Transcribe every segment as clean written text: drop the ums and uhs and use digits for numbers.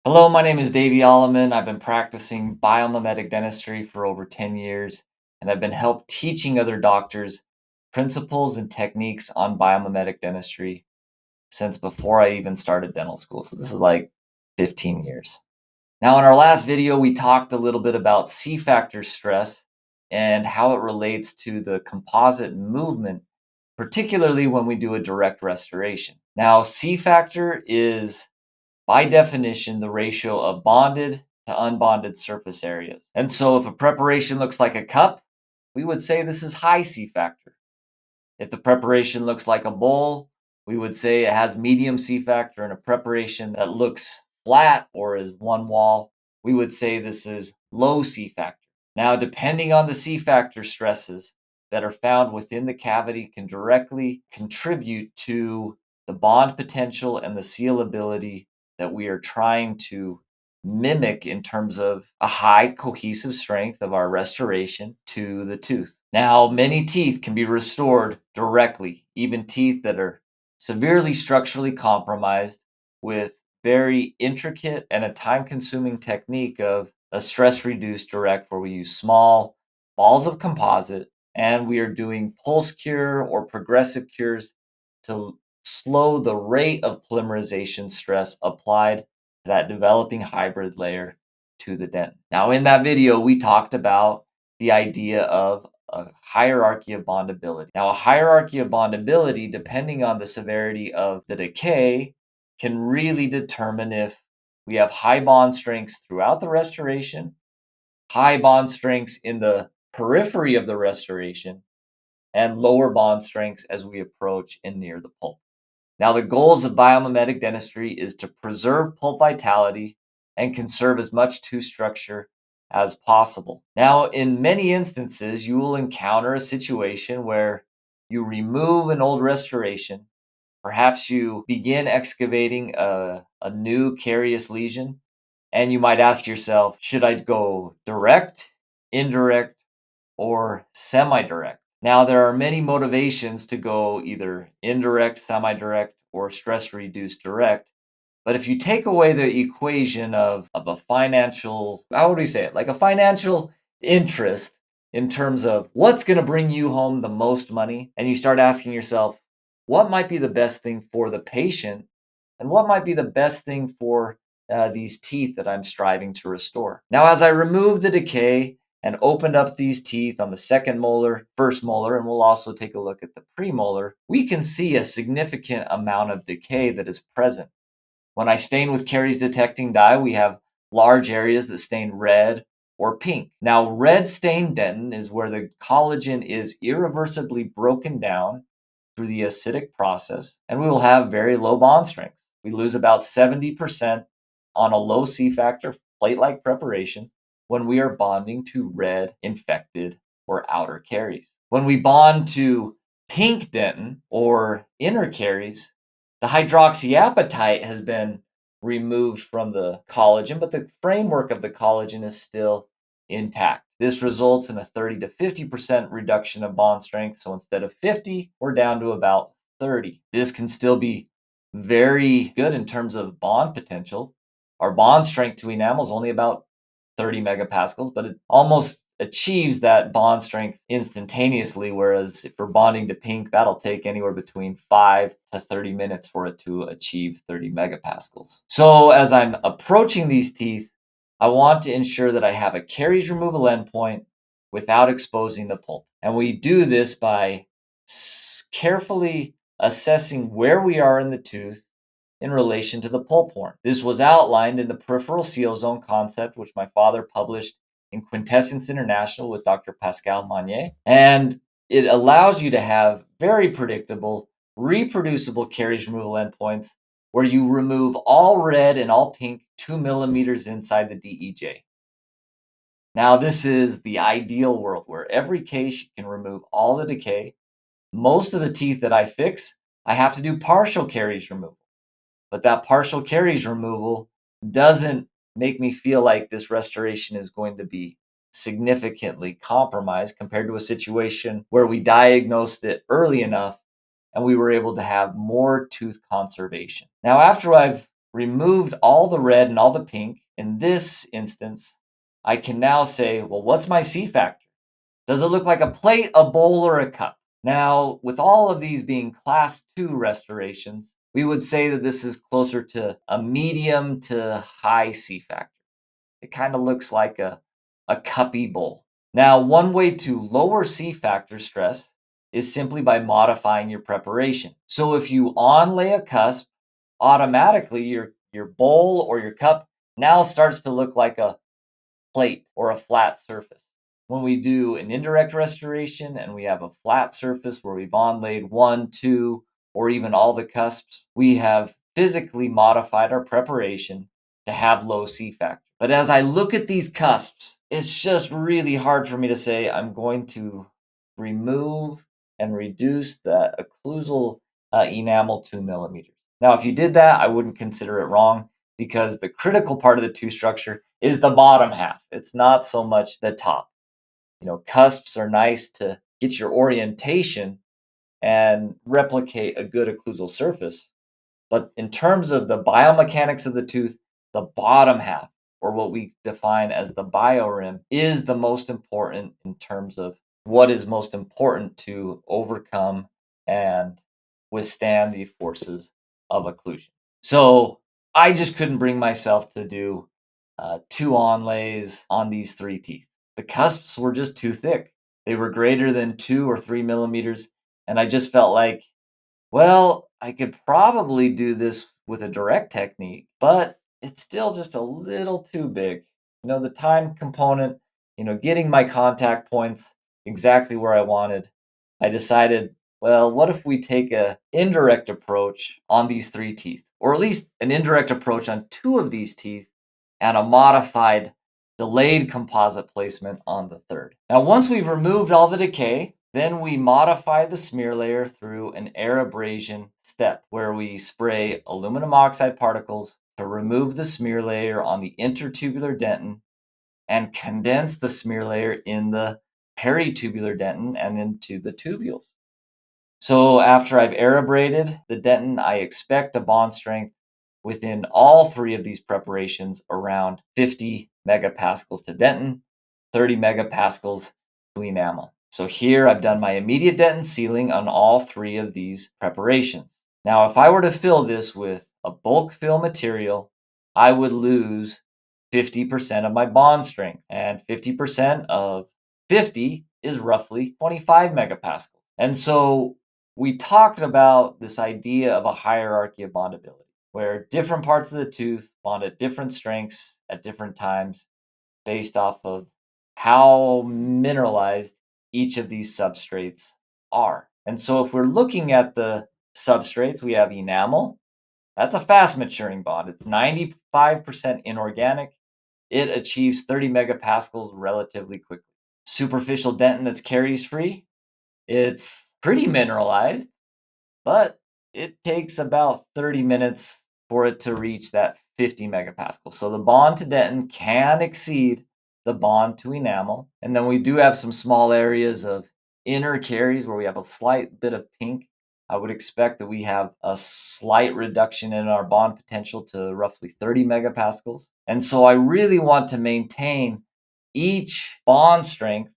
Hello, my name is Davey Alleman. I've been practicing biomimetic dentistry for over 10 years, and I've been helped teaching other doctors principles and techniques on biomimetic dentistry since before I even started dental school. So this is like 15 years. Now, in our last video, we talked a little bit about C-factor stress and how it relates to the composite movement, particularly when we do a direct restoration. Now, C-factor is by definition, the ratio of bonded to unbonded surface areas. And so if a preparation looks like a cup, we would say this is high C factor. If the preparation looks like a bowl, we would say it has medium C factor, and a preparation that looks flat or is one wall, we would say this is low C factor. Now, depending on the C factor stresses that are found within the cavity can directly contribute to the bond potential and the sealability that we are trying to mimic in terms of a high cohesive strength of our restoration to the tooth. Now, many teeth can be restored directly, even teeth that are severely structurally compromised, with very intricate and a time consuming technique of a stress reduced direct, where we use small balls of composite and we are doing pulse cure or progressive cures to slow the rate of polymerization stress applied to that developing hybrid layer to the dentin. Now, in that video, we talked about the idea of a hierarchy of bondability. Now, a hierarchy of bondability, depending on the severity of the decay, can really determine if we have high bond strengths throughout the restoration, high bond strengths in the periphery of the restoration, and lower bond strengths as we approach and near the pulp. Now, the goals of biomimetic dentistry is to preserve pulp vitality and conserve as much tooth structure as possible. Now, in many instances, you will encounter a situation where you remove an old restoration. Perhaps you begin excavating a new carious lesion, and you might ask yourself, should I go direct, indirect, or semi-direct? Now, there are many motivations to go either indirect, semi-direct, or stress-reduced direct. But if you take away the equation of a financial, how would we say it? Like a financial interest in terms of what's going to bring you home the most money, and you start asking yourself, what might be the best thing for the patient, and what might be the best thing for these teeth that I'm striving to restore? Now, as I remove the decay and opened up these teeth on the second molar, first molar, and we'll also take a look at the premolar, we can see a significant amount of decay that is present. When I stain with caries detecting dye, we have large areas that stain red or pink. Now, red stained dentin is where the collagen is irreversibly broken down through the acidic process, and we will have very low bond strength. We lose about 70% on a low C factor plate-like preparation when we are bonding to red, infected, or outer caries. When we bond to pink dentin or inner caries, the hydroxyapatite has been removed from the collagen, but the framework of the collagen is still intact. This results in a 30 to 50% reduction of bond strength. So instead of 50, we're down to about 30. This can still be very good in terms of bond potential. Our bond strength to enamel is only about 30 megapascals, but it almost achieves that bond strength instantaneously. Whereas if we're bonding to pink, that'll take anywhere between 5 to 30 minutes for it to achieve 30 megapascals. So as I'm approaching these teeth, I want to ensure that I have a caries removal endpoint without exposing the pulp. And we do this by carefully assessing where we are in the tooth in relation to the pulp horn. This was outlined in the peripheral seal zone concept, which my father published in Quintessence International with Dr. Pascal Magnier. And it allows you to have very predictable, reproducible caries removal endpoints where you remove all red and all pink 2 millimeters inside the DEJ. Now, this is the ideal world where every case you can remove all the decay. Most of the teeth that I fix, I have to do partial caries removal. But that partial caries removal doesn't make me feel like this restoration is going to be significantly compromised compared to a situation where we diagnosed it early enough and we were able to have more tooth conservation. Now, after I've removed all the red and all the pink. In this instance, I can now say, well, what's my C-factor? Does it look like a plate, a bowl, or a cup? Now, with all of these being class 2 restorations, we would say that this is closer to a medium to high C-factor. It kind of looks like a cuppy bowl. Now, one way to lower C-factor stress is simply by modifying your preparation. So if you onlay a cusp, automatically your bowl or your cup now starts to look like a plate or a flat surface. When we do an indirect restoration and we have a flat surface where we've onlayed 1, 2, or even all the cusps, we have physically modified our preparation to have low C-factor. But as I look at these cusps, it's just really hard for me to say I'm going to remove and reduce the occlusal enamel 2 millimeters. Now, if you did that, I wouldn't consider it wrong, because the critical part of the tooth structure is the bottom half. It's not so much the top. Cusps are nice to get your orientation and replicate a good occlusal surface. But in terms of the biomechanics of the tooth, the bottom half, or what we define as the biorim, is the most important in terms of what is most important to overcome and withstand the forces of occlusion. So I just couldn't bring myself to do 2 onlays on these 3 teeth. The cusps were just too thick. They were greater than 2 or 3 millimeters, and I just felt like, well, I could probably do this with a direct technique, but it's still just a little too big. The time component, getting my contact points exactly where I wanted. I decided, well, what if we take a indirect approach on these 3 teeth, or at least an indirect approach on 2 of these teeth, and a modified delayed composite placement on the 3rd. Now, once we've removed all the decay, then we modify the smear layer through an air abrasion step where we spray aluminum oxide particles to remove the smear layer on the intertubular dentin and condense the smear layer in the peritubular dentin and into the tubules. So after I've air abraded the dentin, I expect a bond strength within all 3 of these preparations around 50 megapascals to dentin, 30 megapascals to enamel. So here I've done my immediate dentin sealing on all 3 of these preparations. Now, if I were to fill this with a bulk fill material, I would lose 50% of my bond strength, and 50% of 50 is roughly 25 megapascals. And so we talked about this idea of a hierarchy of bondability, where different parts of the tooth bond at different strengths at different times based off of how mineralized each of these substrates are. And so if we're looking at the substrates, we have enamel. That's a fast maturing bond. It's 95% inorganic. It achieves 30 megapascals relatively quickly. Superficial dentin that's caries free. It's pretty mineralized, but it takes about 30 minutes for it to reach that 50 megapascals. So the bond to dentin can exceed the bond to enamel. And then we do have some small areas of inner caries where we have a slight bit of pink. I would expect that we have a slight reduction in our bond potential to roughly 30 megapascals. And so I really want to maintain each bond strength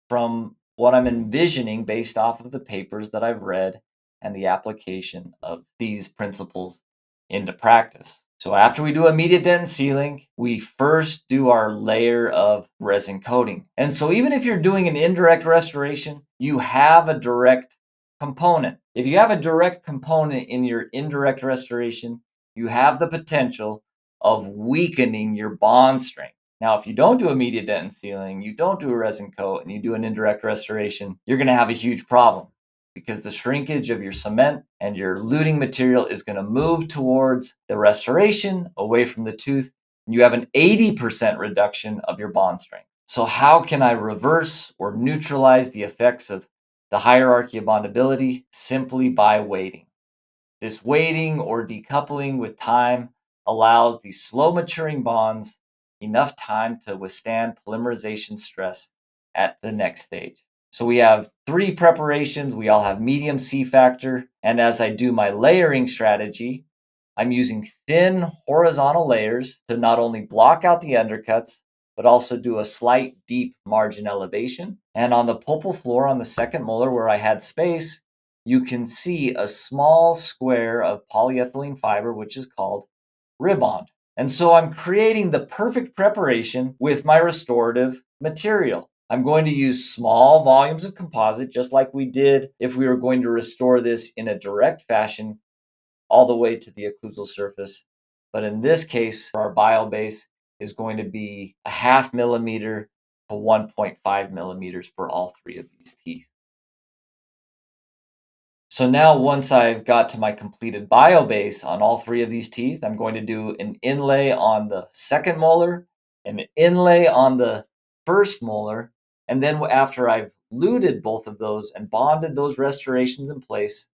from what I'm envisioning based off of the papers that I've read and the application of these principles into practice. So after we do immediate dentin sealing, we first do our layer of resin coating. And so even if you're doing an indirect restoration, you have a direct component. If you have a direct component in your indirect restoration, you have the potential of weakening your bond strength. Now, if you don't do immediate dentin sealing, you don't do a resin coat, and you do an indirect restoration, you're going to have a huge problem, because the shrinkage of your cement and your luting material is going to move towards the restoration away from the tooth. And you have an 80% reduction of your bond strength. So how can I reverse or neutralize the effects of the hierarchy of bondability? Simply by waiting. This waiting or decoupling with time allows these slow maturing bonds enough time to withstand polymerization stress at the next stage. So we have 3 preparations. We all have medium C-factor. And as I do my layering strategy, I'm using thin horizontal layers to not only block out the undercuts, but also do a slight deep margin elevation. And on the pulpal floor on the second molar where I had space, you can see a small square of polyethylene fiber, which is called Ribond. And so I'm creating the perfect preparation with my restorative material. I'm going to use small volumes of composite, just like we did if we were going to restore this in a direct fashion all the way to the occlusal surface. But in this case, our bio base is going to be a 0.5 millimeter to 1.5 millimeters for all three of these teeth. So now once I've got to my completed bio base on all three of these teeth, I'm going to do an inlay on the second molar, an inlay on the first molar, and then after I've luted both of those and bonded those restorations in place,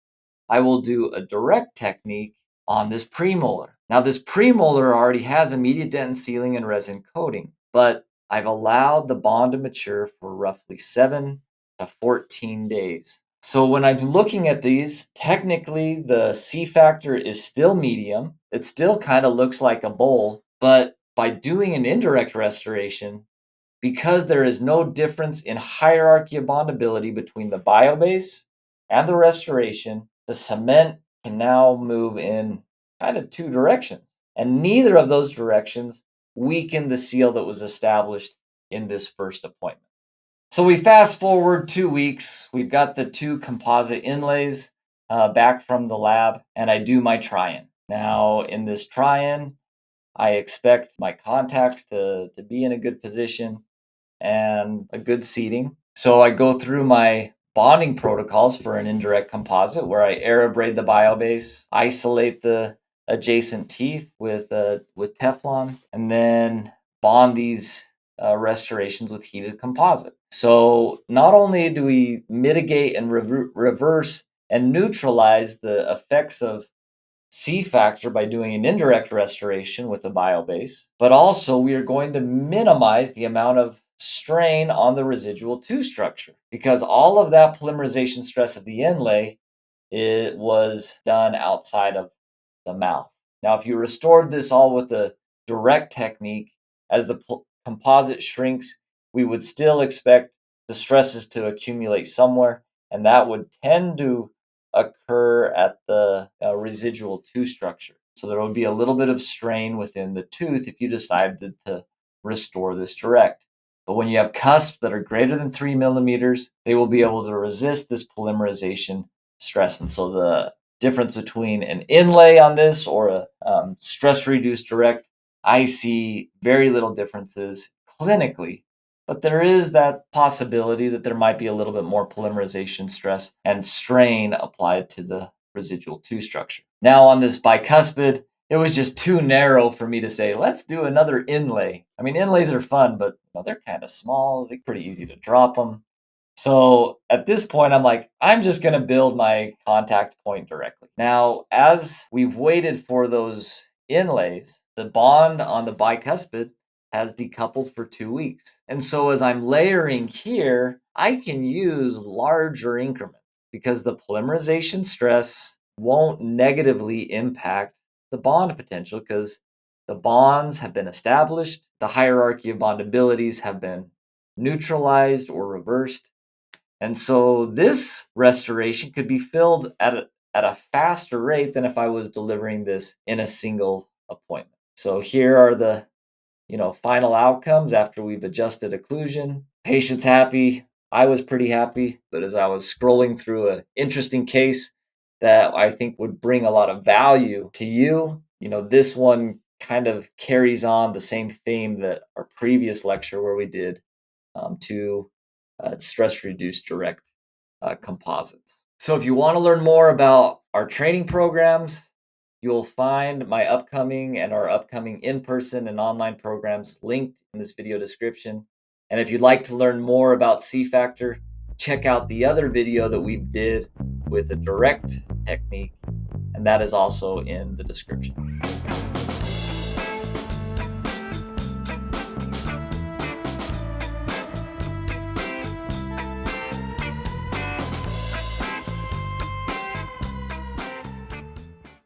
I will do a direct technique on this premolar. Now this premolar already has immediate dentin sealing and resin coating, but I've allowed the bond to mature for roughly 7 to 14 days. So when I'm looking at these, technically the C-factor is still medium. It still kind of looks like a bowl, but by doing an indirect restoration, because there is no difference in hierarchy of bondability between the biobase and the restoration, the cement can now move in kind of two directions. And neither of those directions weaken the seal that was established in this first appointment. So we fast forward 2 weeks. We've got the two composite inlays back from the lab, and I do my try-in. Now, in this try-in, I expect my contacts to be in a good position and a good seating. So I go through my bonding protocols for an indirect composite where I air abrade the biobase, isolate the adjacent teeth with Teflon, and then bond these restorations with heated composite. So not only do we mitigate and reverse and neutralize the effects of C-factor by doing an indirect restoration with the biobase, but also we are going to minimize the amount of strain on the residual tooth structure because all of that polymerization stress of the inlay, it was done outside of the mouth. Now, if you restored this all with a direct technique, as the composite shrinks, we would still expect the stresses to accumulate somewhere, and that would tend to occur at the residual tooth structure. So there would be a little bit of strain within the tooth if you decided to restore this direct. But when you have cusps that are greater than 3 millimeters, they will be able to resist this polymerization stress. And so the difference between an inlay on this or a stress reduced direct, I see very little differences clinically. But there is that possibility that there might be a little bit more polymerization stress and strain applied to the residual tooth structure. Now on this bicuspid, it was just too narrow for me to say, let's do another inlay. I mean, inlays are fun, but they're kind of small. They're pretty easy to drop them. So at this point, I'm like, I'm just going to build my contact point directly. Now, as we've waited for those inlays, the bond on the bicuspid has decoupled for 2 weeks. And so as I'm layering here, I can use larger increments because the polymerization stress won't negatively impact the bond potential because the bonds have been established, the hierarchy of bondabilities have been neutralized or reversed. And so this restoration could be filled at a faster rate than if I was delivering this in a single appointment. So here are the final outcomes after we've adjusted occlusion. Patient's happy. I was pretty happy, but as I was scrolling through an interesting case that I think would bring a lot of value to you, this one kind of carries on the same theme that our previous lecture where we did two stress-reduced direct composites. So if you want to learn more about our training programs, you'll find my upcoming and our upcoming in-person and online programs linked in this video description. And if you'd like to learn more about C-factor, check out the other video that we did with a direct technique, and that is also in the description.